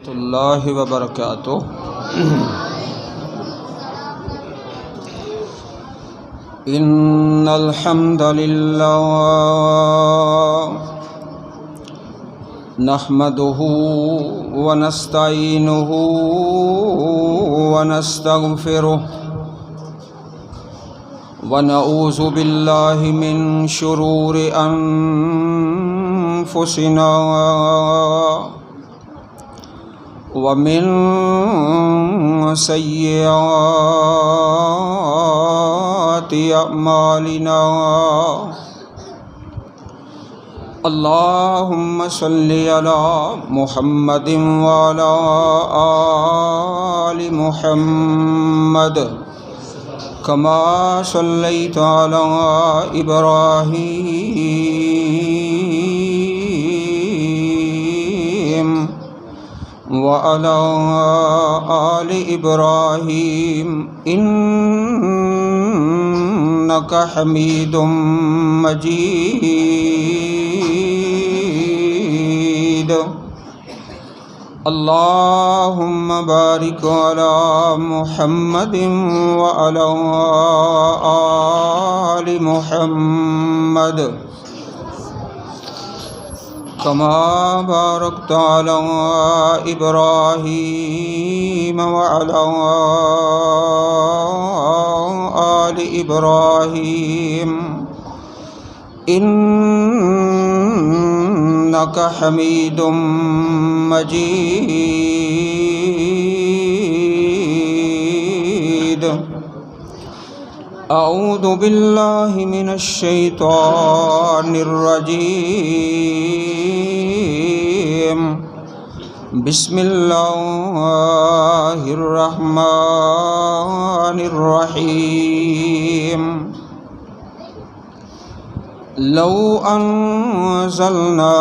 रहमतुल्लाहि व बरकातुहू। इन्नल हम्दलिल्लाह नहमदुहु व नस्तईनुहु व नस्तगफिरुहु व नऊज़ु बिल्लाहि मिन शुरूरि अनफुसिना व मिन सय्यिआति अअमालिना। अल्लाहुम्मा सल्लि अला मुहम्मदिन व अला आलि मुहम्मद कमा सल्लैता अला इब्राहीम व अला आलि इब्राहीम इन्नका हमीदुम मजीद। अल्लाहुम्मा बारिक अला मुहम्मदिन व अला आलि मुहम्मद कमा बारकता अला इब्राहीम व अला आलि इब्राहीम इन्नका हमीदुम मजीद। अऊज़ु बिल्लाहि मिनश शैतानिर रजीम। बिस्मिल्लाहिर रहमानिर रहीम। लौ अंज़लना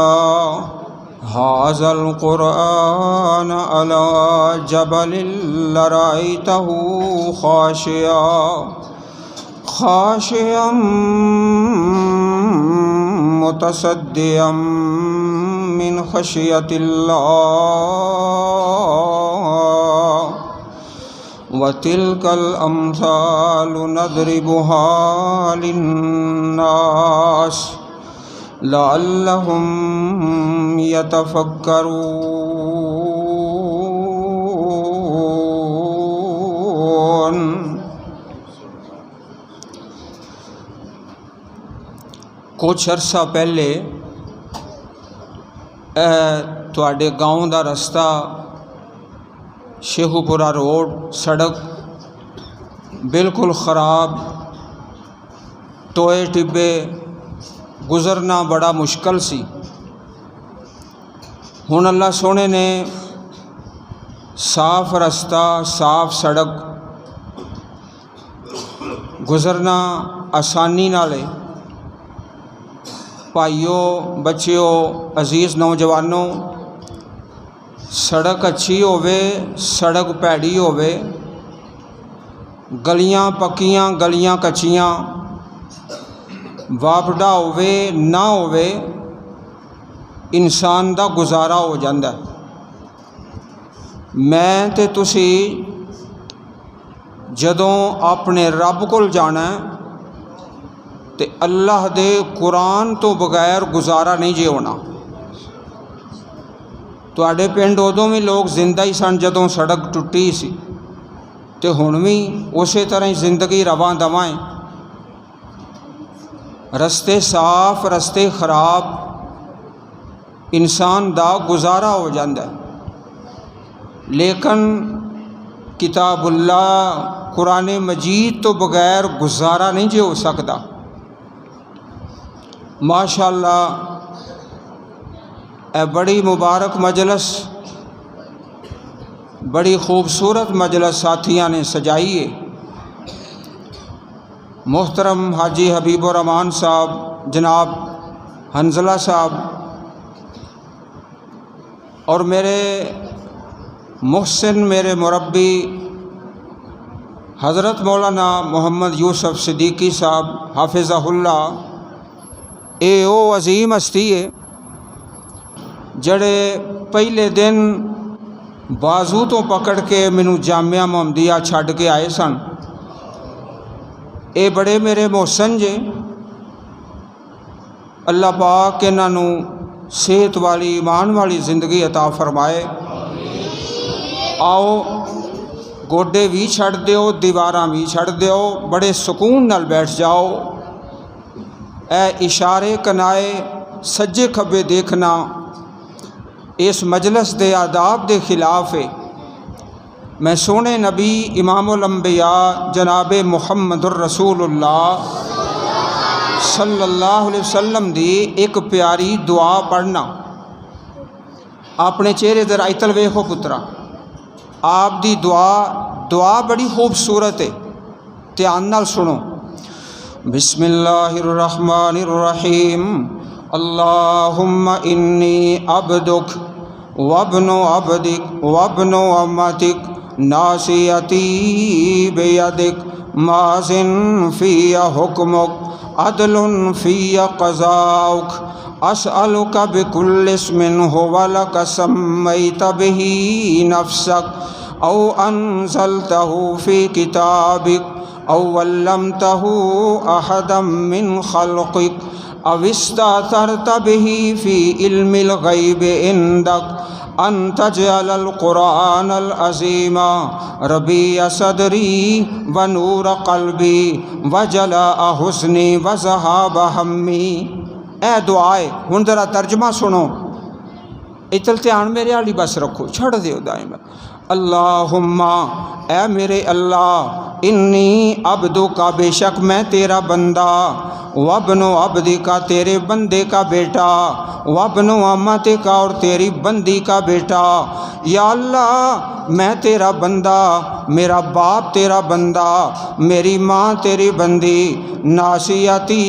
हाज़ल क़ुरआन अला जबलिन लरअयतहु ख़ाशिअम मुतसद्दिअम मिन ख़शियतिल्लाह व तिल्कल अम्सालु नदरिबुहा लिन्नास लअल्लहुम यतफक्करून। कुछ अरसा पहले तुहाडे गाँव का रस्ता शेखुपुरा रोड सड़क बिल्कुल ख़राब, टोए टिब्बे, गुज़रना बड़ा मुश्किल सी। हुण अल्लाह सोने ने साफ रस्ता, साफ सड़क, गुज़रना आसानी नाले। भाइयों, बच्चियों, अजीज़ नौजवानों, सड़क अच्छी होवे, सड़क भैड़ी होवे, गलियां पक्कियां गलियां कच्चियां, वापडा होवे ना होवे, इंसान दा गुजारा हो जाता है। मैं ते तुसी जदों अपने रब कोल जाना ते अल्लाह दे कुरान तो बगैर गुजारा नहीं जे होना। तुहाडे पिंड उदों भी लोग जिंदा ही सन जदों सड़क टुटी सी, ते हुण भी उस तरह ही जिंदगी रवां दवां है। रस्ते साफ, रस्ते खराब, इंसान दा गुजारा हो जाता है। लेकिन किताबुल्लाह कुरान मजीद तो बगैर गुजारा नहीं जे हो सकता। माशाअल्लाह, ए बड़ी मुबारक मजलस, बड़ी खूबसूरत मजलस साथियों ने सजाई है। मोहतरम हाजी हबीबुर रहमान साहब, जनाब हंजला साहब और मेरे मुहसिन, मेरे मुरब्बी हज़रत मौलाना मोहम्मद यूसुफ सिद्दीकी साहब हाफिज़हुल्लाह, ये वो अजीम हस्ती है जड़े पहले दिन बाजू तो पकड़ के मैनू जामिया मुहम्मदिया छड्ड के आए सन। ये बड़े मेरे मोहसन जे, अल्लाह पाक इन्हों सेहत वाली ईमान वाली जिंदगी अता फरमाए। आओ गोडे भी छड़ दिओ, दीवारां भी छड़ दिओ, बड़े सुकून नाल बैठ जाओ। ए इशारे कनाए सज्जे खब्बे देखना इस मजलस दे आदाब दे खिलाफ है। मैं सोने नबी इमामुल अंबिया जनाब मुहम्मदुर रसूलुल्लाह सल्लल्लाहु अलैहि वसल्लम दी एक प्यारी दुआ पढ़ना। अपने चेहरे दे राइतल वेखो पुत्रा, आप दी दुआ बड़ी खूबसूरत है, ध्यान नाल सुनो। बिस्मिल्लाहिर रहमानिर रहीम। अल्लाहुम्मा इन्नी अब्दुक वब्नु अब्दिक वब्नु अम्मतिक नासियती बियदिक माजिन फिया हुक्मुक अदलुन फिया क़ज़ाउक अस्अलुका बिकुल्लि इस्मिन हुवा लक सम्मैत बिही नफ्सक औ अनज़लतहु फ़ी किताबिक औ अल्लमतहु अहदम मिन ख़ल्क़िक औ इस्तअथरत बिही फ़ी इल्मिल ग़ैबि इंदक अन तजअलल क़ुरआनल अज़ीमा रबीअ सदरी व नूर क़ल्बी व जलाअ हुस्नी व ज़हाब हम्मी। ए दुआए हुण जरा तर्जमा सुनो, इतल ध्यान मेरे वाली बस रखो, छड़ दिओ दाइम। अल्लाहुम्मा, ए मेरे अल्लाह, इन्नी अब्दु का, बेशक मैं तेरा बंदा, वब्नु अब्दी का, तेरे बंदे का बेटा, वब्नु अम्मती का, और तेरी बंदी का बेटा। या अल्लाह मैं तेरा बंदा, मेरा बाप तेरा बंदा, मेरी माँ तेरी बंदी, नासियती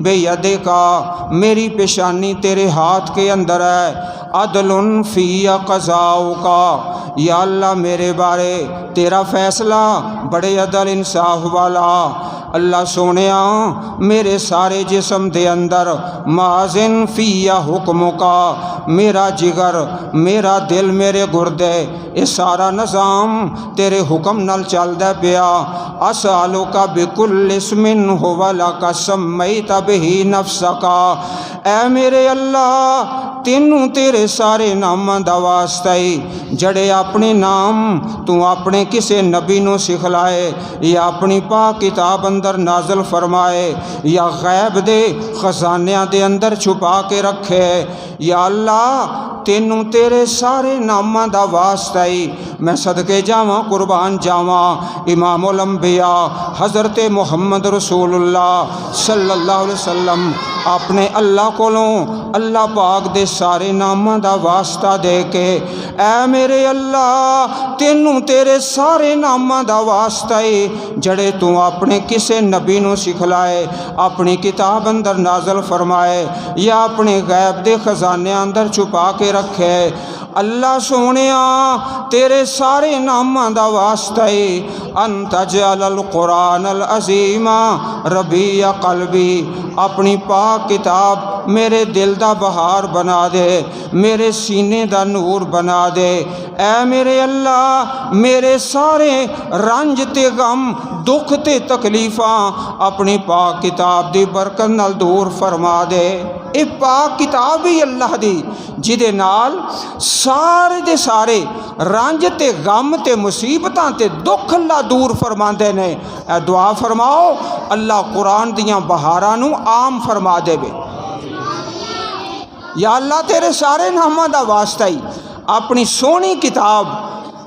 बेयदे का, मेरी पेशानी तेरे हाथ के अंदर है, अदलुन फ़िया क़ज़ाउ का, या अल्लाह मेरे बारे तेरा फ़ैसला बड़े अदल इंसाफ वाला। अल्लाह सोनिया मेरे सारे जिस्म दे अंदर माजिन फ़िया हुक्म का, मेरा जिगर, मेरा दिल, मेरे गुर्दे, ये सारा निज़ाम तेरे हुक्म नाल चलदा पिया। असअलु का बिकुल्लि इस्मिन हुवा लक सम्मैत बिही नफ्सका, ऐ मेरे अल्लाह तेनू तेरे सारे नामां दा वास्ता ही जड़े अपने नाम तू अपने किसी नबी नू सिखलाए या अपनी पाक किताब अंदर नाजल फरमाए या गैब दे खजानियां दे अंदर छुपा के रखे। या अल्लाह तेनू तेरे सारे नामां दा वास्ता ही मैं सदके जावां, कुर्बान जावां। इमामुल अंबिया हज़रत मुहम्मद रसूलुल्लाह सल्लल्लाहु अलैहि वसल्लम अपने अल्लाह कोलों अल्लाह पाक दे सारे नामां दा वास्ता दे के, ऐ मेरे अल्लाह तेनू तेरे सारे नामां दा वास्ता ही जड़े तू अपने किसे नबी नू सिखलाए, अपनी किताब अंदर नाजल फरमाए या अपने गैब दे खजाने अंदर छुपा के रखे। अल्लाह सोनिया तेरे सारे नामां दा वास्ता ही अन तजअलल क़ुरआनल अज़ीमा रबीअ क़ल्बी, अपनी पाक किताब मेरे दिल दा बहार बना दे, मेरे सीने दा नूर बना दे। ऐ मेरे अल्लाह मेरे सारे रंज ते गम, दुख ते तकलीफ़ां अपनी पाक किताब दी बरकत नाल दूर फरमा दे। ये पाक किताब भी अल्लाह दी जिदे नाल सारे दे सारे रंज ते गम ते मुसीबतां ते दुख अल्लाह दूर फरमाते ने। ऐ दुआ फरमाओ अल्लाह कुरान दियां बहारां नू आम फरमा देवे। या अल्लाह तेरे सारे नामां दा वास्ता ही अपनी सोहनी किताब,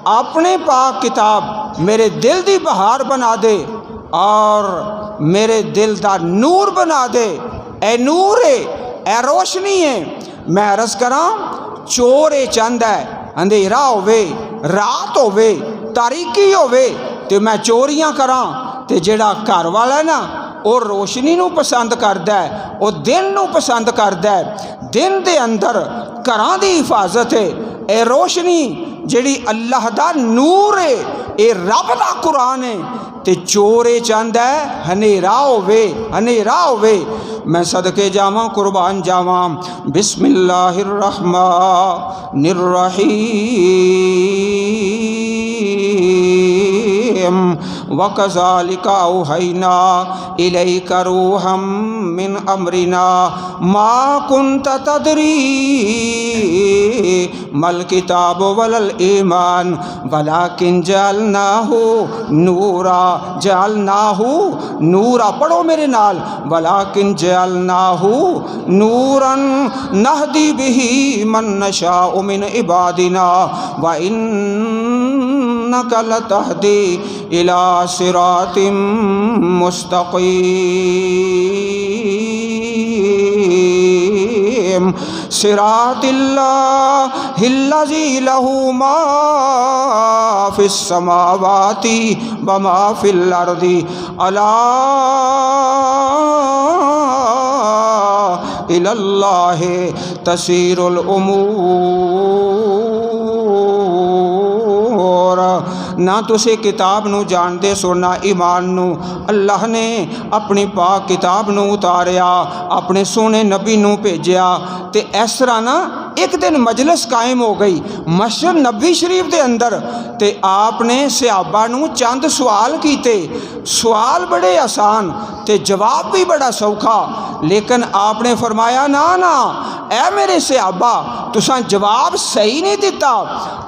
अपने पाक किताब मेरे दिल दी बहार बना दे और मेरे दिल दा नूर बना दे। ए नूर है, ए रोशनी है। मैं अर्ज़ करां चोर ये चाहता है अंधेरा होवे, रात होवे, तारीकी होवे तो मैं चोरियां करां, तो जेड़ा घर वाला है ना वो रोशनी नू पसंद करता है, वो दिन नू पसंद करता है। दिन दे अंदर घरां दी हिफाजत है। ए रोशनी जिहड़ी अल्लाह दा नूर है, ये रब दा कुरान है। तो चोर ये चाहता है हनेरा होवे, हनेरा होवे। मैं सदके जावां, कुर्बान जावां। बिस्मिल्लाहिर रहमानिर रहीम। वकज़ालिका औहैना इलैका रूहम मिन अमरिना मा कुन्त तदरी मल किताब वलल ईमान वलाकिन जअलनाहु नूरा पढ़ो मेरे नाल, वलाकिन जअलनाहु नूरन नहदी बिही मन नशाउ मिन इबादिना व इन्नका लतहदी इला सिरातिम मुस्तक़ीम सिरातिल्लाहिल्लज़ी लहू मा फिस समावाति व मा फिल अर्दी अला इलल्लाहि तसीरुल उमूर। ना तुसी किताब नू जानते सो ना ईमान नू। अल्लाह ने अपनी पाक किताब नू उतारिया, अपने सोने नबी नू भेजिया ते इस तरह ना एक दिन मजलिस कायम हो गई मस्जिद नबी शरीफ के अंदर ते आपने सहाबा नू चंद सवाल कीते। सवाल बड़े आसान ते जवाब भी बड़ा सौखा, लेकिन आपने फरमाया ना ना ऐ मेरे सहाबा तुसां जवाब सही नहीं दिता।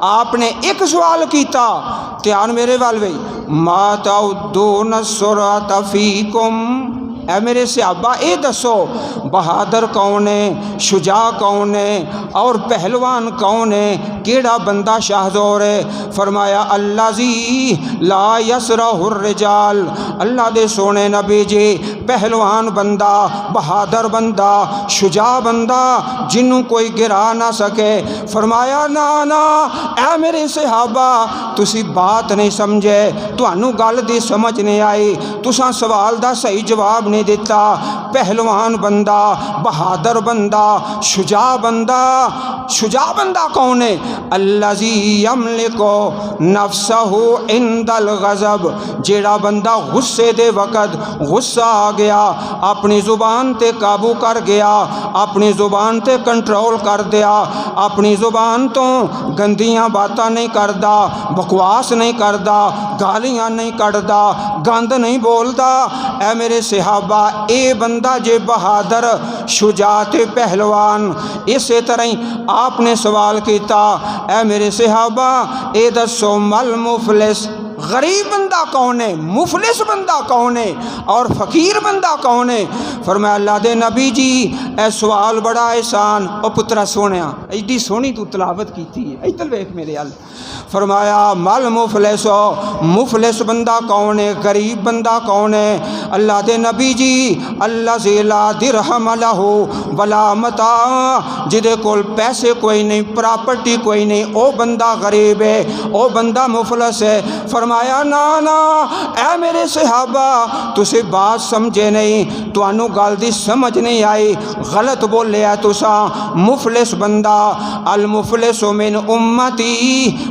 आपने एक सवाल किया, ध्यान मेरे वाल वे, माताउद्दून सुरता फीकुम, ऐ मेरे सहाबा ये दसो बहादुर कौन है, शुजा कौन है और पहलवान कौन है, केड़ा बंदा शाहजोर है। फरमाया अल्लाजी ला यसरहुर रिजाल, अल्लाह दे सोने नबी जी पहलवान बंदा, बहादुर बंदा, शुजा बंदा जिन्हों कोई गिरा ना सके। फरमाया ना ना ऐ मेरे सहाबा तुसी बात नहीं समझे, तुहानू गल दी समझ नहीं आई, तुसां सवाल दा सही जवाब नहीं दिता। पहलवान बंदा, बहादुर बंदा, शुजा बंदा कौन है? अल्लज़ी यमलिको नफ्सहु इंदल गज़ब, जेड़ा बंदा गुस्से दे वक़्त गुस्सा आ गया अपनी ज़ुबान ते काबू कर गया, अपनी ज़ुबान ते कंट्रोल कर दिया, अपनी ज़ुबान तो गंदियां बातां नहीं करदा, बकवास नहीं करदा, गालियां नहीं कढ़दा, गंद नहीं बोलदा। ऐ मेरे सहाबा ये बंदा जे बहादुर, शुजा ते पहलवान। इसे तरह ही आपने सवाल किया, ऐ मेरे सहाबा ये दसो मल मुफलिस, गरीब बंदा कौन है, मुफलिस बंदा कौन है और फ़कीर बंदा कौन है? फरमाया अल्लाह दे नबी जी ए सवाल बड़ा आसान। और पुत्रा सोने एडी सोहनी तू तलावत की है, इधर वेख मेरे अल। फरमाया मल मुफलिसो, मुफलिस बंदा कौन है, गरीब बंदा कौन है? अल्लाह दे नबी जी अल्लज़ी ला दिरहम लहू वला मता, जिदे कोल पैसे कोई नहीं, प्रॉपर्टी कोई नहीं, ओ बंदा गरीब है, ओ बंदा मुफलिस है। फरमाया ना ना ऐ मेरे सहाबा तुसी बात समझे नहीं, तुहानू गल दी समझ नहीं आई, गलत बोले है तुसा। मुफलिस बंदा अल मुफलिस मिन उम्मती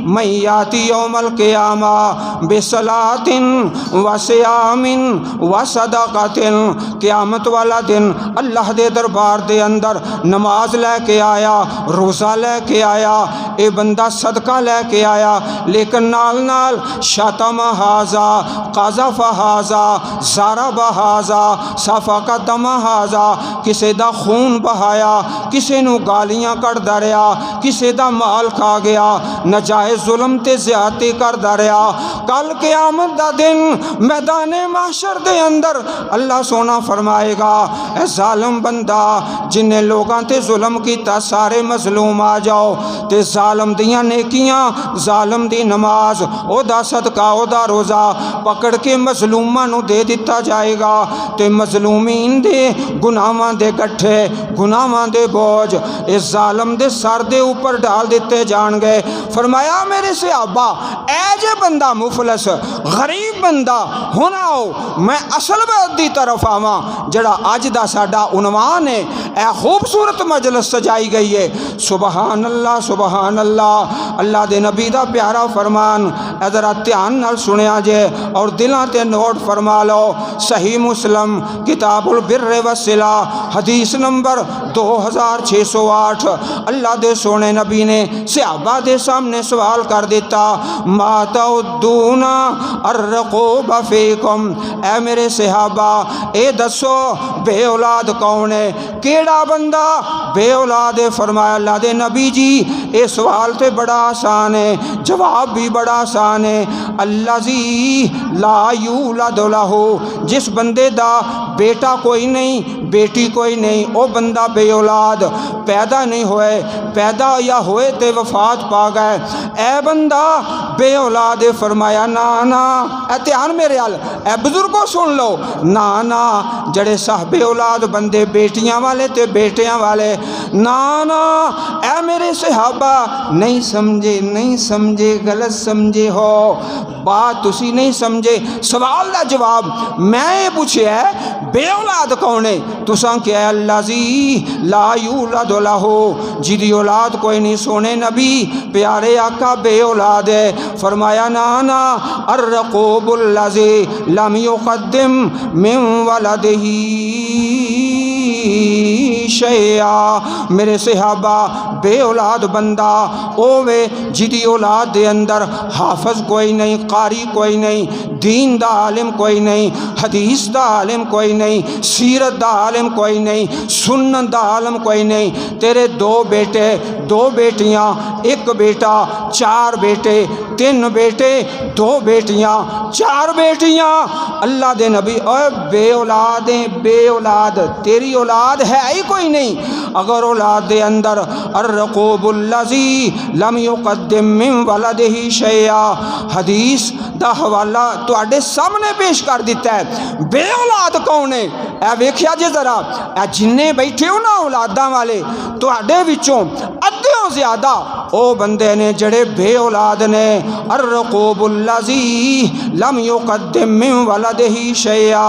मैयाती यौमल क़ियामा बिसलातिन व सियामिन व सदक़तिन, क़यामत वाला दिन अल्लाह दे दरबार दे अंदर नमाज लैके आया, रोज़ा लैके आया, ये बंदा सदका लैके आया, लेकिन नाल नाल शतम हाजा, काज़फ हाजा, ज़रब हाजा, सफ़क दम हाजा, किसी दा खून बहाया, किसी नू गालियां कढ़दा रहा, किसी दा माल खा गया, नजायज़ जुल्म ते ज़्यादती करदा रहा। कल क़यामत दा दिन मैदाने महशर दे अंदर अल्लाह सोना फरमाएगा ए ज़ालिम बंदा जिन्हें लोगों ते जुल्म किया सारे मजलूम आ जाओ, ते ज़ालिम दियां नेकियां, ज़ालिम दी नमाज, ओदा सदका, ओदा रोज़ा पकड़ के मजलूमां नू दे दिता जाएगा, ते मजलूमीन दे गुनाहां दे गट्ठे, गुनाहां दे बोझ इस ज़ालिम दे सर दे ऊपर डाल दिते जाएंगे। फरमाया मेरे सहाबा ऐ जे बंदा मुफलिस गरीब बंदा होना हो, मैं असल बात दी तरफ आवा जड़ा अज दा साडा उनवान है। ए खूबसूरत मजलिस सजाई गई है, सुबहान अल्लाह सुबहान अल्लाह। अल्लाह दे नबी दा प्यारा फरमान जरा ध्यान नाल सुनिया जे और दिलों ते नोट फरमा लो। सही मुस्लिम किताबुल बिर्र वसिला हदीस नंबर 2608। अल्लाह दे सोने नबी ने सहाबा दे सामने सवाल कर दिता, माताउद्दूना अर्रक़ रगूब फीकुम, ऐ मेरे सहाबा ए दसो बे औलाद कौन है, केड़ा बंदा बे औलाद है। फरमाया अल्लाह दे नबी जी ये सवाल तो बड़ा आसान है, जवाब भी बड़ा आसान है। अल्लाज़ी ला यूलद लहू, जिस बंदे दा बेटा कोई नहीं बेटी कोई नहीं, वो बंदा बे औलाद पैदा नहीं होए, पैदा या होए तो वफात पा गए, ए बंदा बे औलाद। फरमाया ना ना, ए ध्यान मेरे अल, ए बुजुर्गों सुन लो, ना ना जड़े साहबे औलाद बंदे बेटियां वाले ते बेटियां वाले, ना ना ए मेरे सहाबा नहीं समझे, नहीं समझे, गलत समझे हो, बात तुसी नहीं समझे। सवाल का जवाब मैं पूछे है बे औलाद कौन है, तुसा क्या अल्लाज़ी ला यूलद लहू, जिदी औलाद कोई नहीं। सोने नबी प्यारे आका बे औलाद है। फरमाया ना ना अर्रक़ूबुल्लज़ी लम युक़द्दिम मिन वलदिही शैया, मेरे सहाबा बे औलाद बंदा ओवे जिदी औलाद दे अंदर हाफज कोई नहीं, कारी कोई नहीं, दीन दा आलिम कोई नहीं, हदीस दा आलिम कोई नहीं, सीरत दा आलिम कोई नहीं, सुन्नत दा आलिम कोई नहीं। तेरे दो बेटे दो बेटियां, एक बेटा, चार बेटे, तीन बेटे, दो बेटियां, चार बेटियां। अल्लाह दे नबी ओए बे औलाद हैं, बे औलाद, तेरी औलाद है ही कोई नहीं। अगर औलाद दे अंदर अर्रक़ूबुल्लज़ी लम युक़द्दिम मिन वलदिही शैया, हदीस दा हवाला तुहाडे सामने पेश कर दिता है। बे औलाद कौन है ए वेख्या जे जरा, ए जिन्ने बैठे हो ना औलादां वाले, तुहाडे विचों अद्धों ज़्यादा ओ बंदे ने जड़े बे औलाद ने। अर्रक़ूबुल्लज़ी लम युक़द्दिम मिन वलदिही शैया,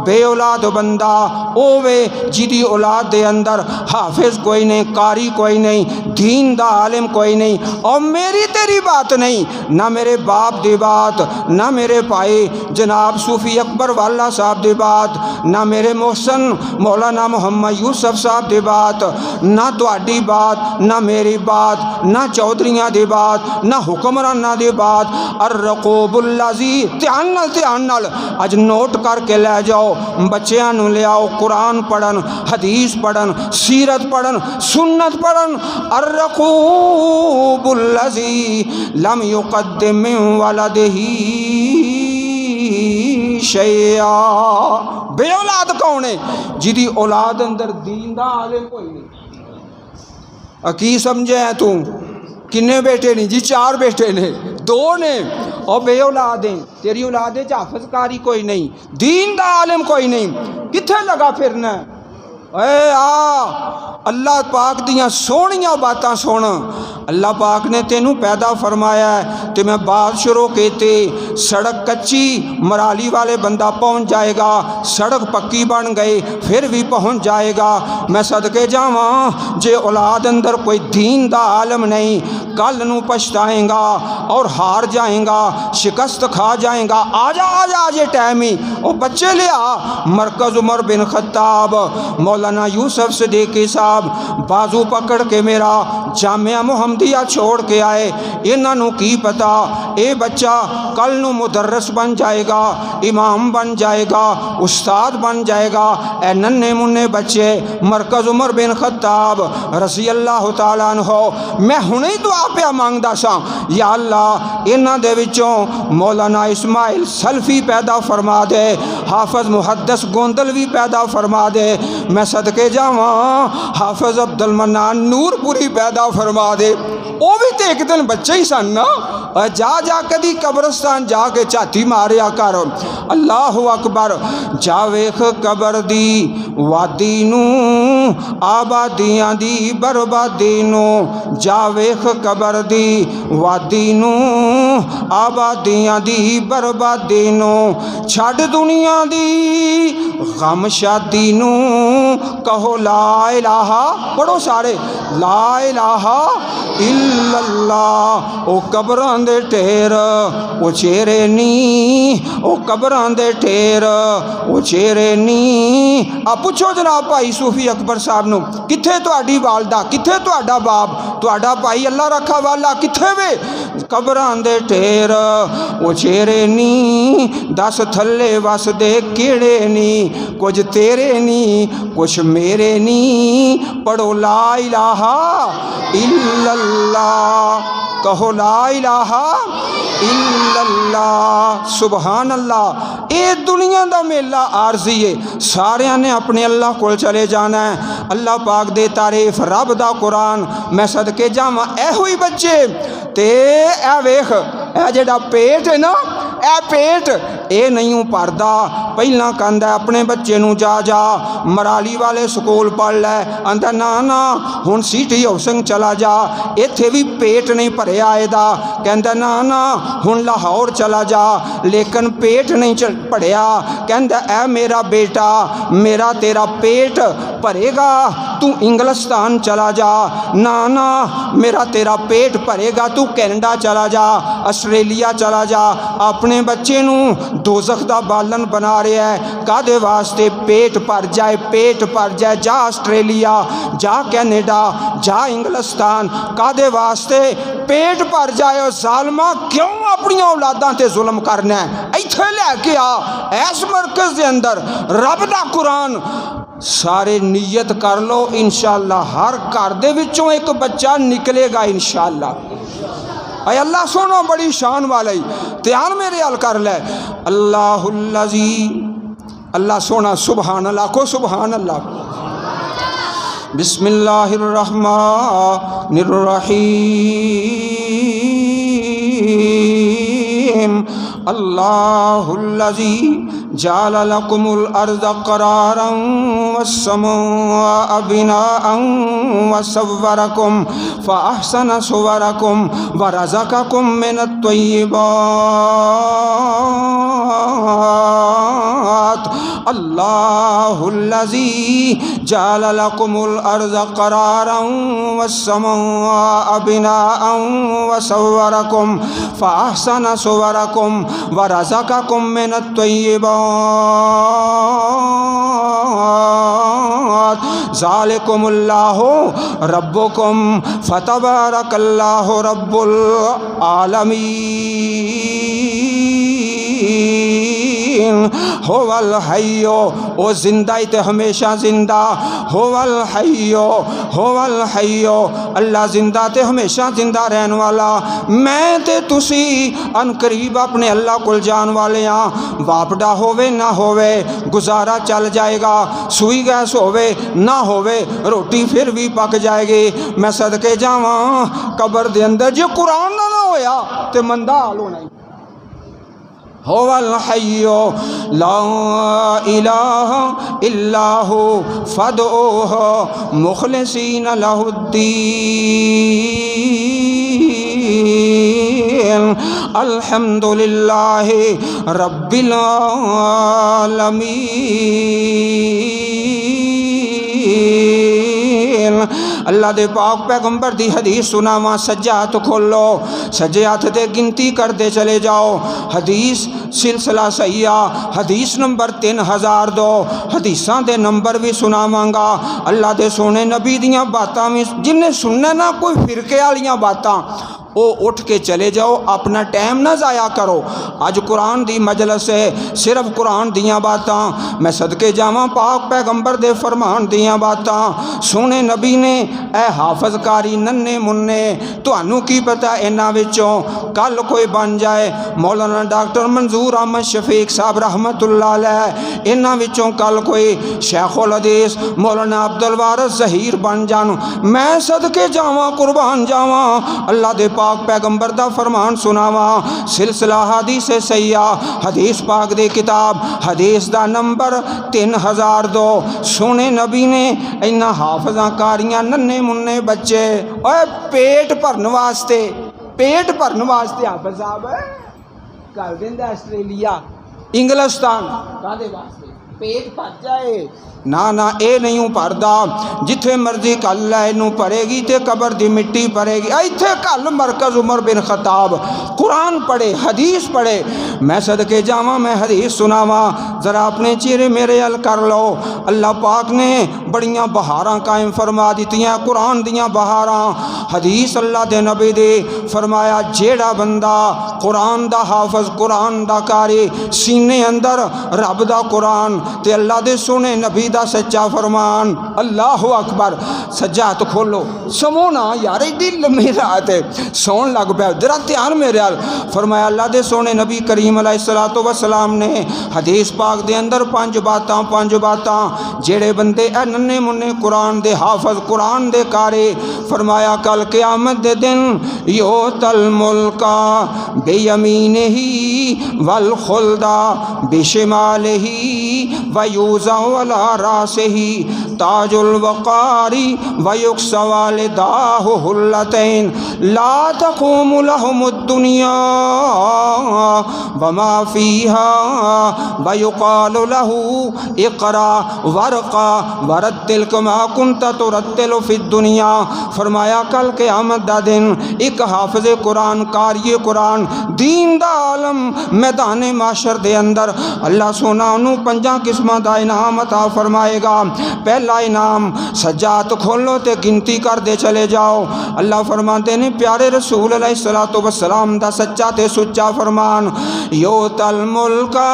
बे औलाद बंदा ओवे जिदी औलाद दे अंदर हाफिज कोई नहीं, कारी कोई नहीं, दीन दा आलिम कोई नहीं। और मेरी तेरी बात नहीं, ना मेरे बाप दी बात, ना मेरे भाई जनाब सूफी अकबर वाला साहब दी बात, ना मेरे मोहसन मौलाना मोहम्मद यूसुफ साहब दी बात, ना तुहाडी बात, ना मेरी बात, ना चौधरियां दी बात, ना हुक्मराना दी बात। अर्रक़ूबुल्लज़ी, ध्यान नाल अज नोट करके ले जाओ, बच्चियां नूं ले आओ, कुरान पढ़न, हदीस पढ़न, सीरत पढ़न, सुन्नत पढ़न। अर्रक़ूबुल्लज़ी लम युक़द्दिम मिन वलदिही शैया, बे औलाद कौन है, जिदी औलाद अंदर दीन दा आलिम कोई नहीं। की समझे है तू, किन्ने बेटे नहीं जी, चार बेटे ने, दो ने, और बे औलाद हैं। तेरी औलाद है हाफिज़कारी कोई नहीं, दीन दा आलिम कोई नहीं, कित्थे लगा फिरना। ए आ अल्लाह पाक दियाँ सोहनियां बातां सुन। अल्लाह पाक ने तेनू पैदा फरमाया है, तो मैं बात शुरू की, सड़क कच्ची मराली वाले बंदा पहुँच जाएगा, सड़क पक्की बन गई फिर भी पहुँच जाएगा। मैं सदके जावा जे औलाद अंदर कोई दीन दा आलम नहीं, कल नू पछताएगा और हार जाएगा, शिकस्त खा जाएगा। आजा आजा आजे टाइम ही वो बच्चे लिया। मरकज़ उमर बिन खत्ताब मौलाना यूसुफ सिद्दीकी साहब बाजू पकड़ के मेरा जामिया मुहम्मदिया छोड़ के आए। इन्हों की पता ये बच्चा कल नू मुदर्रस बन जाएगा, इमाम बन जाएगा, उस्ताद बन जाएगा। ए नन्हे मुन्ने बच्चे मरकज़ उमर बिन खत्ताब रज़ी अल्लाह तआला अन्हो, मैं हुणे ही दुआ पिया मंगदा सा, या अल्लाह इन्हां दे विचों मौलाना इस्माइल सल्फी पैदा फरमा दे, हाफिज़ मुहद्दिस गोंदलवी पैदा फरमा दे। मैं सदके जावां हाफिज़ अब्दुल मन्नान नूरपुरी पैदा फरमा दे। वो भी तो एक दिन बच्चे ही सन ना। जा जा कदी कब्रस्तान जाके झाती मारिया कर। अल्लाह अकबर। जा वेख कबर दी वादी नू, आबादियां दी बर्बादी नू। जा वेख कबर दी वादी नू, आबादियां दी बर्बादी नू। छड़ दुनिया दी गम शादी नू, कहो ला इलाहा, पढ़ो सारे ला इलाहा इल्लल्लाह। ओ कबरां दे ढेर ओ चेहरे नी, ओ कबरां दे ढेर ओ चेहरे नी। आ पुछो जनाब भाई सूफी अकबर मेंबर साहब नूं, कित्थे तुहाडी वालदा, कित्थे तुहाडा बाप, तुहाडा भाई अल्लाह रखा वाला कित्थे वे? कबरां दे ढेर ओ चेहरे नी, दस थल्ले वसदे केड़े नी, कुछ तेरे नी कुछ मेरे नी। पढ़ो ला इलाहा इल्लल्लाह, कहो ला इलाहा इल्लल्लाह, सुबहान अल्लाह। ये दुनिया का मेला आरजी है, सारिया ने अपने अल्लाह को चले जाना है। अल्लाह पाक दे तारीफ, रब दा कुरान मैं सदके जावां। एहो ही बच्चे ते ए वेख, ए जेड़ा पेट है ना, ए पेट ये नहीं भरदा। पहला कहंदा अपने बच्चे नूं जा जा मराली वाले स्कूल पढ़ लै, आंदा ना ना हुण सिटी हाउसिंग चला जा, इत्थे भी पेट नहीं भरिया एदा। कहंदा ना ना हुण लाहौर चला जा, लेकिन पेट नहीं भरिया। कहंदा ऐ मेरा बेटा, मेरा तेरा पेट भरेगा, तू इंग्लिस्तान चला जा। ना ना मेरा तेरा पेट भरेगा, तू कैनेडा चला जा, आस्ट्रेलिया चला जा। अपने बच्चे नूं दोज़ख दा बालन बना रहा है, कादे वास्ते? पेट भर जाए, पेट भर जाए। जा आस्ट्रेलिया, जा कैनेडा, जा इंग्लिस्तान, कादे वास्ते? पेट भर जाए। जालमा क्यों अपनी औलादां ते जुल्म करना है? इत्थे लैके आ, इस मरकज़ के अंदर रब दा कुरान। सारे नीयत कर लो, इंशाअल्लाह हर घर दे विचों एक बच्चा निकलेगा इंशाअल्लाह। अय अल्लाह सोना बड़ी शान वाला, ध्यान मेरे हल कर ले। अल्लाहुल्लज़ी, अल्लाह सोना, सुबहान अल्लाह को सुबहान अल्लाह। बिस्मिल्लाहिर्रहमानिर्रहीम। अल्लाहुल्लज़ी जाल लकुमुल अर्ज़ क़रारन वस्समाअ बिनाअन वसव्वरकुम फ़अहसन सुवरकुम वरज़क़कुम मिनत त्वय्यिबात। अल्लाहुल्लज़ी जाल लकुमुल अर्ज़ क़रारन वस्समाअ बिनाअन वसव्वरकुम फ़अहसन सुवरकुम वरज़क़कुम मिनत त्वय्यिबात। ज़ालिकुमुल्लाहु रब्बुकुम फ़तबारकल्लाहु रब्बुल आलमीन। होवल हय्यो, ओ जिंदा ही ते हमेशा जिंदा। होवल हय्यो, होवल हय्यो, अल्लाह जिंदा ते हमेशा जिंदा रहने वाला। मैं ते तुसी अनकरीब अपने अल्लाह को जान वाले हाँ। वापडा होवे ना होवे गुजारा चल जाएगा, सुई गैस होवे ना होवे रोटी फिर भी पक जाएगी। मैं सदके जावां कबर दे अंदर जे कुरान ना होया ते मंदा हाल होना। होवल हय्यो ला इलाहा इल्लाहु फदऊहु मुखलिसीन लहुद्दीन। अल्हम्दुलिल्लाहि रब्बिल आलमीन। अल्लाह दे पाक पैगंबर दी हदीस सुनावा। सज्जे हाथ खोलो, सज्जे हाथ ते गिनती करते चले जाओ। हदीस सिलसिला सही आ, हदीस नंबर 3002। हदीसां दे नंबर भी सुनावांगा। अल्लाह दे सोने नबी दियां बातां भी जिन्हें सुनना ना, कोई फिरके वालियां बातां वो उठ के चले जाओ, अपना टाइम ना ज़ाया करो। अज कुरान दी मजलिस है, सिर्फ कुरान दियाँ बातां। मैं सदके जावां पाक पैगंबर दे फरमान दियाँ बातां। सोने नबी ने ए हाफज कारी नन्ने मुन्ने, तुहानू की पता इन्हां विचों कल कोई बन जाए। मौलाना डॉक्टर मंजूर अहमद शफीक साहब रहमतुल्लाह अलैह, इन्हां विचों कल कोई शेखुल हदीस मौलाना अब्दुल वारिस ज़हीर बन जान। मैं सदके जावां, कुर्बान जावां। अल्लाह दे पाक पैगंबर दा फरमान सुनावा। सिलसिला हदीस सैया, हदीस पाक दे किताब, हदीस दा नंबर 3002। सोने नबी ने इन्ना हाफजा कारियां नन्ने मुन्ने बच्चे ओए पेट भरन वास्ते, पेट भरन वास्ते हाफज साहब कर देंदा आस्ट्रेलिया इंग्लिस्तान कादे वास्ते? पेट भर जाए ना ना ये नहीं भरदा, जिथे मर्जी कल लै इनू भरेगी तो कबर की मिट्टी भरेगी। इत्थे कल मरकज़ उमर बिन खताब कुरान पढ़े, हदीस पढ़े। मैं सदके जावां, मैं हदीस सुनावा, ज़रा अपने चेहरे मेरे अल कर लो। अल्लाह पाक ने बड़ियां बहारां कायम फरमा दित्तियां, कुरान दियां बहारां। हदीस अल्लाह दे नबी दे फरमाया, जेड़ा बंदा कुरान दा हाफज, कुरान दा कारी, सीने अंदर रब दा कुरान ते अल्लाह दे सोने नबी दा सच्चा फरमान। अल्लाह अकबर। सज्जा हाथ खोलो, समो ना यार, एडी लम्मी रात है, सौन लग पाया, जरा ध्यान मेरे अल। फरमाया अल्लाह दे सोने नबी करीम अलैहिस्सलातु वस्सलाम ने हदीस पाक दे अंदर पांच बातां जेड़े बंदे ए नन्हे मुन्ने कुरान दे हाफज, कुरान दे कारी, फरमाया कल क़यामत दे दिन यो तल मुल्का बेयमीनिही वल खुल्दा बिशिमालिही व यूज़अ अला रासिही ताजुल वक़ारी व युक्सवा लिदाहु हुल्लतैन ला तक़ूमु लहुमुद दुनिया वमा फ़ीहा व युक़ालु लहू इक़रा वरक़ा वरत्तिल कमा कुन्त तुरत्तिलु फ़िद दुनिया। फरमाया कल क़यामत दा दिन एक हाफ़िज़ कुरान, कारी कुरान, दीन दा आलम मैदान माशर दे अंदर अल्लाह सोना उन्होंने 5 किस्मां दा इनाम अता फरमाएगा। पहला इनाम, सज्जात खोलो तो गिनती करते चले जाओ। अल्लाह फरमाते ने प्यारे रसूल अलैहिस्सलातु वस्सलाम दा सच्चा ते सुच्चा फरमान, यो तल मुल्का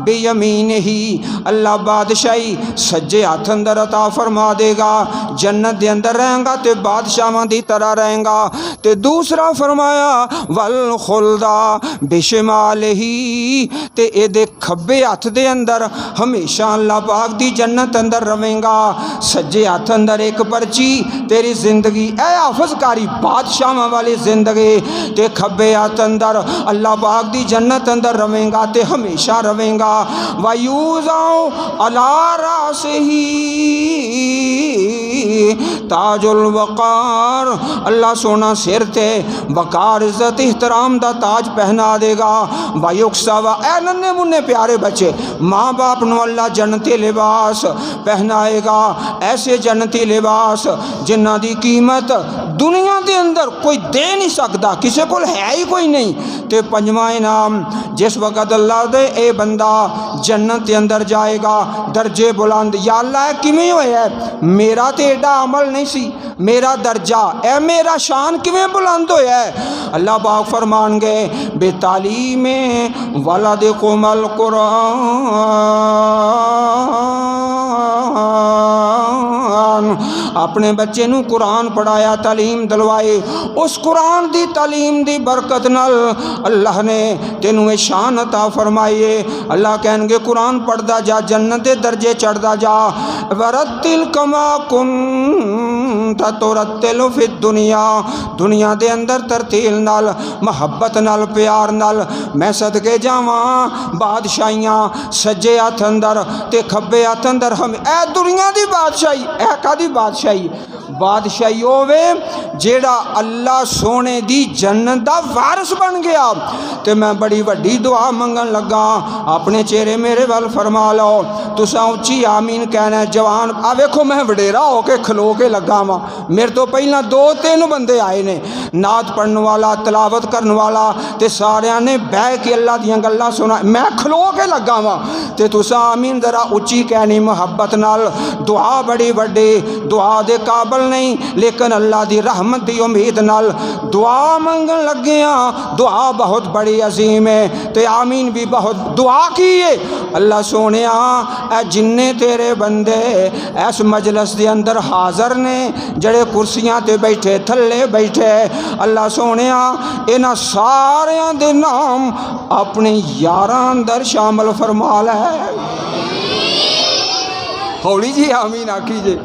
बेयमीनिही, अल्लाह बादशाही सज्जे हाथ अंदर अता फरमा देगा। जन्नत दे अंदर रहेगा तो बादशाहां दी तरह रहेगा। तो दूसरा फरमाया वल खुल्दा बिशिमालिही, ते एदे खब्बे हाथ दे अंदर हमेशा अल्लाह पाक दी जन्नत अंदर रवेगा। सज्जे हाथ अंदर एक पर्ची, तेरी जिंदगी ए हाफजकारी बादशाहां वाली जिंदगी, ते खब्बे हाथ अंदर अल्लाह पाक दी जन्नत अंदर रवेगा ते हमेशा रवेगा। वयूज़अ अला रासिही ताजुल वक़ार, अल्लाह सोना सिर ते वक़ार इज्जत इहतराम दा ताज पहना देगा। वयुक्सवा, ए नन्हे मुन्ने प्यारे बच्चे, माँ बाप नू अल्लाह जन्नती लिबास पहनाएगा, ऐसे जन्नती लिबास जिन्हां दी कीमत दुनिया के अंदर कोई दे नहीं सकता, किसी को है ही कोई नहीं। तो 5वां इनाम, जिस वक़्त अल्लाह दे ए बंदा जन्नत के अंदर जाएगा, दर्जे बुलंद, या अल्लाह किवें होया, मेरा तो एडा अमल नहीं सी, मेरा दर्जा ए मेरा शान किवें बुलंद होया है। अल्लाह पाक फरमानगे बेतालीमे वलदिकुमुल कुरान, अपने बच्चे नू कुरान पढ़ाया, तालीम दिलवाई, उस कुरान दी तालीम दी बरकत नाल अल्लाह ने तेनू ये शान अता फरमाई है। अल्लाह कहणगे कुरान पढ़दा जा, जन्नत दे दर्जे चढ़दा जा। वरत्तिल कमा कुन्त तुरत्तिलु फिद दुनिया, दुनिया दे अंदर तरतील नाल, मुहब्बत नाल, प्यार नाल। मैं सदके जावां बादशाहियां सज्जे हथ अंदर ते खब्बे हथ अंदर, हम ए दुनिया दी बादशाही, ए कादी बादशाही, बादशाही होवे जेड़ा अल्लाह सोने दी जन्नत दा वारिस बन गया। तो मैं बड़ी वड्डी दुआ मंगन लगा, अपने चेहरे मेरे वाल फरमा लो, तुसां उच्ची आमीन कहना। जवान आ वेखो मैं वडेरा होके खलो के लगा वा, मेरे तो पहला 2-3 बंदे आए ने, नात पढ़न वाला, तलावत करने वाला, ते सारियां ने बह के अल्लाह दियां गल्लां सुना, मैं खलो के लगा वा। तो तुसां आमीन जरा उच्ची कहनी मुहब्बत नाल। दुआ बड़ी वड्डी, दुआ दे काबल नहीं, लेकिन अल्लाह दी रहमत दी उम्मीद नाल दुआ मंगन लगे हाँ। दुआ बहुत बड़ी अजीम है, तो आमीन भी बहुत दुआ की है। अल्लाह सोने ए जिन्ने तेरे बंदे इस मजलस के अंदर हाज़र ने, जड़े कुर्सियां ते बैठे, थले बैठे, अल्लाह सोने इन्हां सारियां दे नाम अपने यारां अंदर शामिल फरमा लै। हौली जी आमीन आखी जे,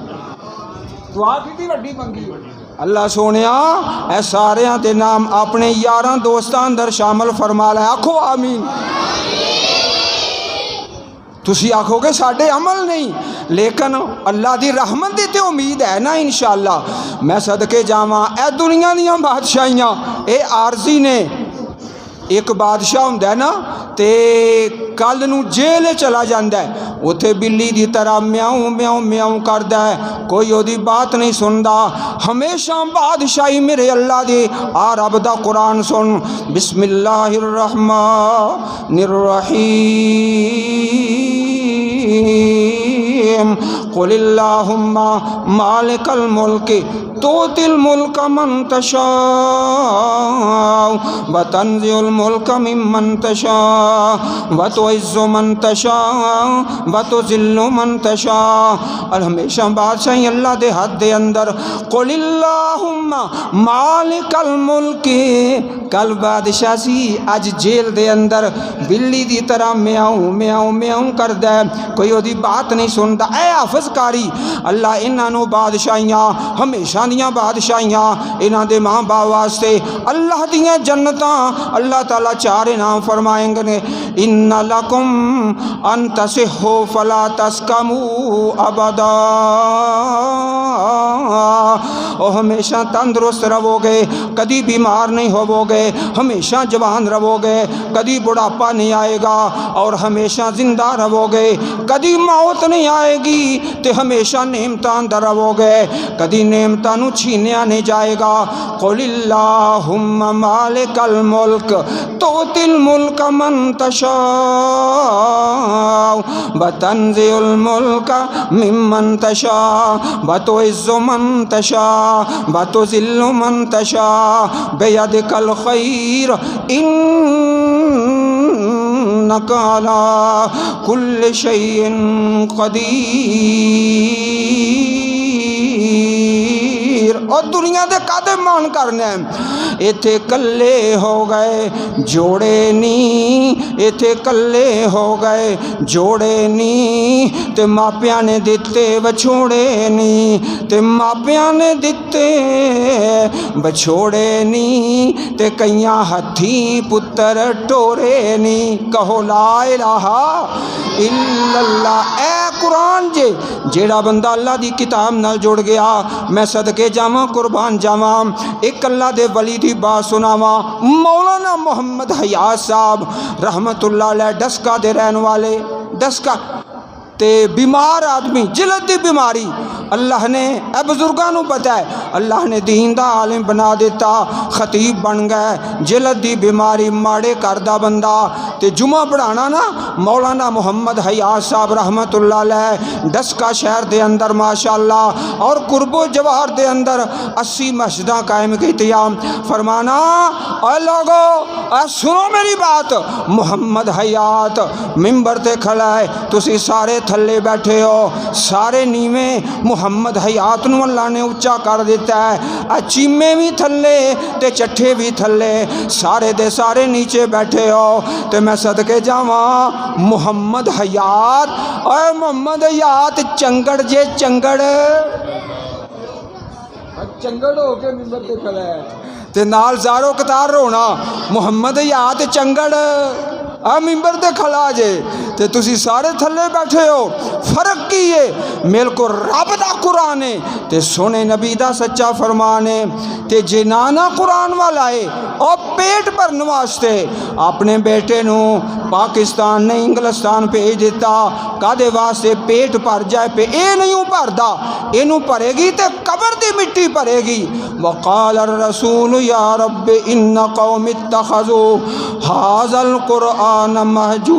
दुआ कितनी वड्डी मंगी। अल्लाह सोने ए सारियां दे नाम अपने यारां दोस्तां अंदर शामिल फरमा लै। आखो आमीन। तुसी आखोगे साढ़े अमल नहीं, लेकिन अल्लाह की रहमत की तो उम्मीद है ना इंशाअल्लाह। मैं सदके जावां ए दुनिया दियां बादशाहियां ए आरजी ने, एक बादशाह हुंदा ना ते कल नूं जेल चला जांदा है, उत्थे बिल्ली दी तरह म्याऊं म्याऊं म्याऊं करदा है, कोई ओदी बात नहीं सुनदा। हमेशा बादशाही मेरे अल्लाह दी। आ रब दा कुरान सुन, बिस्मिल्लाहिर रहमानिर रहीम, कुलिल्लाहुम्मा मालिकल मुल्क तूतिल मुल्क मन तशा व तंज़िउल मुल्क मिम्मन तशा व तुइज़्ज़ु मन तशा व तुज़िल्लु मन तशा। और हमेशा बादशाही अल्लाह दे हाथ दे अंदर। कुलिल्लाहुम्मा मालिकल मुल्क, कल बादशाह सी, अज जेल दे अंदर बिल्ली दी तरह म्याऊं म्याऊं म्याऊं करदा है, कोई ओदी बात नहीं सुनदा। ऐ हाफिज़कारी अल्लाह इन्हां नूं बादशाहियां हमेशा दियां बादशाहियां इन्हां दे मां बाप वास्ते अल्लाह दियां जन्नतां अल्लाह ताला चार इनाम फरमाएंगे ने। इन्ना लकुम अन तसिहु फला तस्कमू अबदा, और हमेशा तंदुरुस्त रहोगे, कभी बीमार नहीं होवोगे, हमेशा जवान रहोगे, कभी बुढ़ापा नहीं आएगा, और हमेशा जिंदा रहोगे, कभी मौत नहीं आएगी, तो हमेशा नेमतां अंदर रहोगे, कभी नेमतां नूं छीनिया नहीं जाएगा। कुलिल्लाहुम्मा मालिकल मुल्क तूतिल मुल्क मन तशा व तंज़िउल मुल्क मिम्मन तशा व तुइज़्ज़ु मन तशा व तुज़िल्लु मन तशा बियदिकल खैर इन्नका अला कुल्लि शैइन कदीर। और दुनिया दे कादे मान करने, इथे कल्ले हो गए जोड़े नी, इथे कल्ले हो गए जोड़े नी, ते मापिया ने दिते बछोड़े नी, ते मापिया ने दिते बछोड़े नी, ते कईयां हथी पुत्र टोरे नी। कहो ला इलाहा इल्लल्लाह। ऐ कुरान जे जेड़ा बंदा अल्लाह दी किताब नाल जुड़ गया, मैं सदके जावां कुर्बान जावां। एक अल्लाह दे वली दी बात सुनावा। मौलाना मोहम्मद हयात साहब रहमतुल्लाह अलैह डस्का दे रहन वाले, डस्का ते बीमार आदमी, जिलत दी बीमारी, अल्लाह ने ए बुजुर्गों नूं पता है, अल्लाह ने दीन दा आलिम बना दिता, खतीब बन गए। जिलत दी बीमारी, माड़े घर दा बंदा, ते जुमा पढ़ाना ना मौलाना मोहम्मद हयात साहब रहमतुल्लाह अलैह डस्का शहर दे अंदर माशाअल्लाह और कुर्बो जवाहर दे अंदर 80 मस्जिदां कायम कीतियां। फरमाना ऐ लोगो सुनो मेरी बात, मोहम्मद हयात मिंबर ते खड़ा है, तुसी सारे थल्ले बैठे हो, सारे नीवें, मुहम्मद हयात नूं अल्लाह ने उच्चा कर दिता है। चीमे भी थल्ले ते चट्ठे भी थल्ले, सारे दे सारे नीचे बैठे हो। तो मैं सदके जावां मुहम्मद हयात, और मुहम्मद हयात चंगड़ जे चंगड़, चंगड़ हो के मिंबर ते खड़ा है, ते नाल ज़ारो कतार रोना मुहम्मद हयात चंगड़ आ मिंबर ते खड़ा जे, ते तुसी सारे थल्ले बैठे हो। फर्क की है, मेरे को रब दा कुरान है ते सोने नबी दा सच्चा फरमान है। ते जे नाना कुरान वाला है और पेट भरने वास्ते अपने बेटे नू पाकिस्तान ने इंग्लिस्तान भेज दिता, कादे वास्ते पेट भर जाए पे, ए नहीं भरदा, इनू भरेगी ते कबर दी मिट्टी भरेगी। वक़ाल रसूल या रब इन्ना कौम इत्तखज़ू हाज़ल कुरआन महजूरा।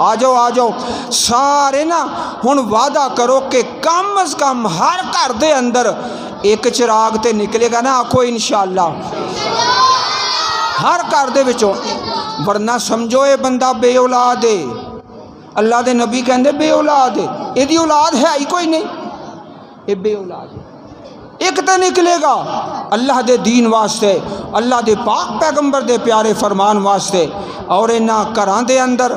आ जाओ सारे ना हुण वादा करो कि कम अज़ कम हर घर दे अंदर एक चिराग ते निकलेगा ना, आखो इंशाअल्लाह हर घर दे विचों, वरना समझो ये बंदा बे औलाद है। अल्लाह दे नबी कहंदे बे औलाद है, इहदी औलाद है ही कोई नहीं, ये बे औलाद है। एक तो निकलेगा अल्लाह दे दीन वास्ते, अल्लाह दे पाक पैगंबर दे प्यारे फरमान वास्ते, और इन्हां घरां दे अंदर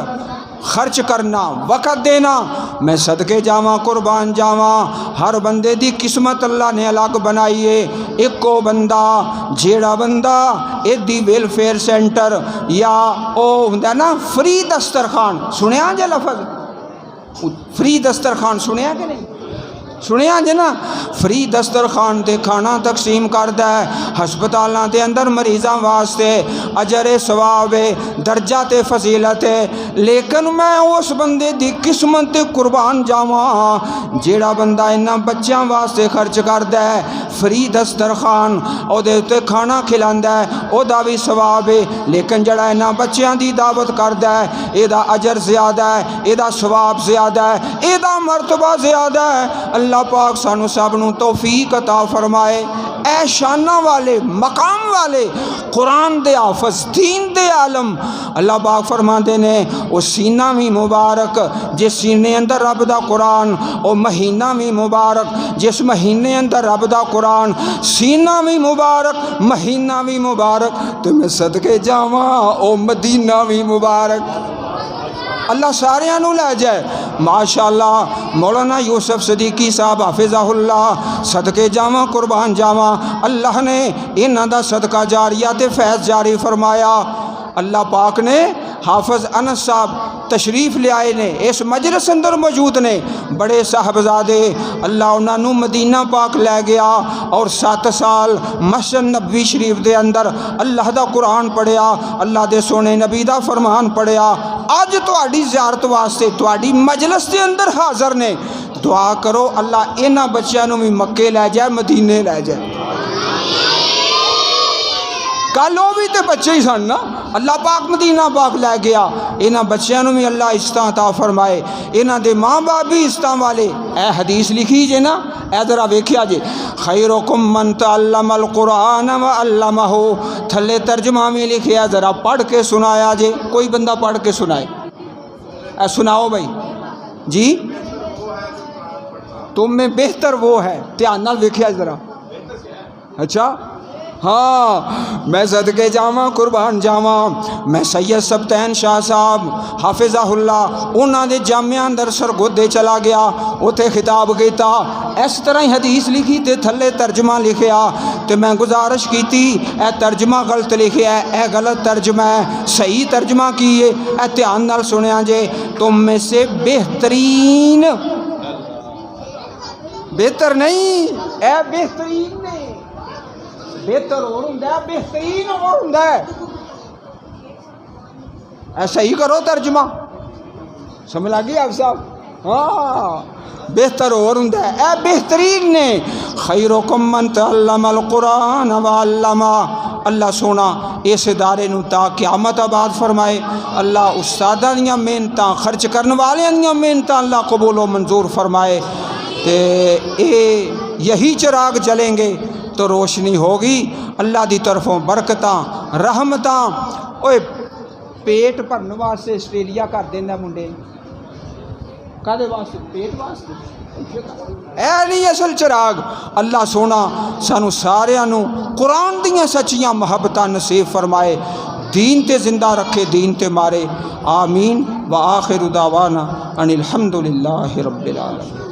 खर्च करना, वक़्त देना। मैं सदके जावां कुर्बान जावां, हर बंदे दी किस्मत अल्लाह ने अलग बनाई है। एको बंदा जेड़ा बंदा एदी वेलफेयर सेंटर या ओ हुंदा ना फ्री दस्तरखान, सुनिया जे लफज फ्री दस्तरखान सुनिया कि नहीं? सुनिया जे ना, फ्री दस्तरखान ते खाना तकसीम करदा है, हस्पतालों के अंदर मरीज़ों वास्ते अजर सवाब है, दर्जा ते फजीलत है। लेकिन मैं उस बंदे दी किस्मत ते कुर्बान जावां जेड़ा बंदा इन्हां बच्चों वास्ते खर्च करदा है, फ्री दस्तरखान ओदे उत्ते खाना खिलांदा है, ओदा भी सवाब है। लेकिन जड़ा इन्हां बच्चों की दावत करदा है, एदा अजर ज़्यादा है, एदा सवाब ज़्यादा है, एदा मरतबा ज़्यादा है। अल्लाह पाक सानू सब नू तौफीक अता फरमाए। ऐ शाना वाले मकाम वाले कुरान दे हाफिज दीन दे आलम अल्लाह पाक फरमाते ने, वो सीना भी मुबारक जिस सीने अंदर रब दा कुरान, वो महीना भी मुबारक जिस महीने अंदर रब दा कुरान, सीना भी मुबारक महीना भी मुबारक, तो मैं सदके जावां ओ मदीना भी मुबारक। अल्लाह सारियां नू लै जाए। माशाअल्लाह मौलाना यूसुफ सदीकी साहब हाफिज़हुल्लाह सदके जावां कुर्बान जावां, अल्लाह ने इन्हां दा सदका जारिया ते फैज़ जारी फरमाया। अल्लाह पाक ने हाफिज़ अनस साहब तशरीफ़ ले आए ने, इस मजलिस अंदर मौजूद ने, बड़े साहबजादे, अल्लाह उन्होंने मदीना पाक लै गया और 7 साल मस्जिद नबवी शरीफ के अंदर अल्लाह दा कुरान पढ़िया, अल्लाह दे सोने नबी दा फरमान पढ़िया। अज तुहाडी ज़ियारत वास्ते तुहाडी मजलिस के अंदर हाज़र ने। दुआ करो अल्लाह इन्हां बच्चों नूं भी मक्के लै जाए, मदीने लै जाए। कल वो भी तो बच्चे ही सन ना, अल्लाह पाक मदीना पाक लै गया। इन्हां बच्चों भी अल्लाह इज्जतां अता फरमाए, इन्हां दे माँ बाप भी इज्जतां वाले। ए हदीस लिखी जे ना, ए जरा वेख्या जे, खैरुकुम मन तअल्लमल कुरान व अल्लमहु, थले तर्जमा में लिखिया, जरा पढ़ के सुनाया जे, कोई बंदा पढ़ के सुनाए। ए सुनाओ भाई जी, तुम में बेहतर वो है, ध्यान नाल वेख्या जरा। अच्छा हाँ, मैं सदके जावां कुर्बान जावां। मैं सैयद सबतैन शाह साहब हाफिज़हुल्लाह उन्हां दे जामिया अंदर सरगोदे चला गया, उत्थे खिताब किया, इस तरह ही हदीस लिखी ते थले तर्जमा लिखिया। तो मैं गुजारिश की ए तर्जमा गलत लिखिया है, ए गलत तर्जमा है, सही तर्जमा की है, ए ध्यान नाल सुनिया जे। तुम में से बेहतरीन, बेहतर नहीं, ए बेहतरीन ने, बेहतर और हुंदा, बेहतरीन और हुंदा। ऐसा ही करो तर्जमा, समझ लगी आप साहब। हाँ, बेहतर और हुंदा, ए बेहतरीन ने। खैरुकुम मन तअल्लमल कुरान व अल्लमा। अल्लाह सोना इस इदारे नूं ता क़यामत आबाद फरमाए। अल्लाह उस्तादां दीयां मेहनतां, खर्च करने वालियां दीयां मेहनतां अल्लाह कबूल व मंजूर फरमाए। ते यही चिराग जलेंगे तो रोशनी होगी, अल्लाह की तरफों बरकतां रहमतां। ओए पेट भरने वास्ते आस्ट्रेलिया कर देंदा मुंडे, कादे वास्ते? पेट वास्ते। ऐ नहीं असल चिराग। अल्लाह सोना सानू सारियां नू कुरान दियां सच्चियां मुहब्बतां नसीब फरमाए, दीन ते जिंदा रखे, दीन ते मारे। आमीन व आखिरु दावाना अनिल हम्दुलिल्लाहि रब्बिल आलमीन।